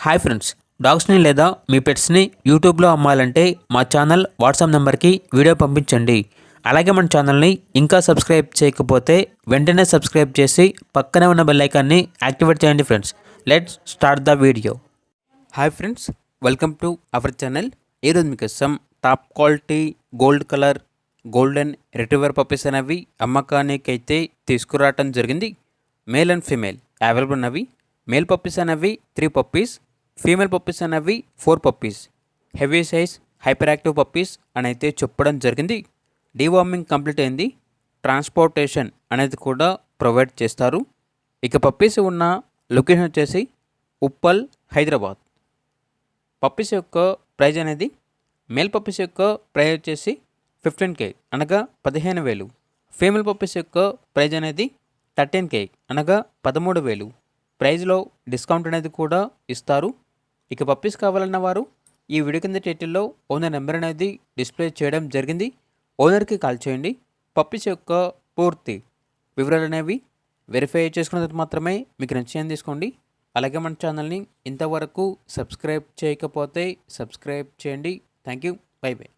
Hi friends, డాగ్స్ని లేదా మీ పెట్స్ని యూట్యూబ్లో అమ్మాలంటే మా ఛానల్ వాట్సాప్ నెంబర్కి వీడియో పంపించండి. అలాగే మన ఛానల్ని ఇంకా సబ్స్క్రైబ్ చేయకపోతే వెంటనే సబ్స్క్రైబ్ చేసి పక్కనే ఉన్న బెల్ ఐకాన్ని యాక్టివేట్ చేయండి friends. Let's start the video. Hi friends, welcome to our channel. ఈరోజు మీకోసం top quality gold colour golden retriever puppies అనేవి అమ్మకానికి అయితే తీసుకురావటం జరిగింది. మేల్ అండ్ ఫీమేల్ అవైలబుల్ ఉన్నవి. మేల్ పప్పీస్ అనేవి 3 పప్పీస్, ఫీమేల్ పప్పీస్ అనేవి 4 puppies. Heavy size hyper active puppies అని అయితే చెప్పడం జరిగింది. డీవార్మింగ్ కంప్లీట్ అయింది. ట్రాన్స్పోర్టేషన్ అనేది కూడా ప్రొవైడ్ చేస్తారు. ఇక పప్పీస్ ఉన్న లొకేషన్ వచ్చేసి ఉప్పల్, హైదరాబాద్. పప్పీస్ యొక్క ప్రైజ్ అనేది మేల్ పప్పీస్ యొక్క ప్రైజ్ వచ్చేసి 15K అనగా 15,000. ఫీమేల్ పప్పీస్ యొక్క ప్రైజ్ అనేది 13K అనగా 13,000. ప్రైజ్లో డిస్కౌంట్ అనేది కూడా ఇస్తారు. ఇక పప్పీస్ కావాలన్న వారు ఈ వీడియో కింద టైటిల్లో ఓనర్ నెంబర్ అనేది డిస్ప్లే చేయడం జరిగింది. ఓనర్కి కాల్ చేయండి. పప్పీస్ యొక్క పూర్తి వివరాలు అనేవి వెరిఫై చేసుకున్న తర్వాత మాత్రమే మీకు నచ్చింది తీసుకోండి. అలాగే మన ఛానల్ని ఇంతవరకు సబ్స్క్రైబ్ చేయకపోతే సబ్స్క్రైబ్ చేయండి. Thank you. By by.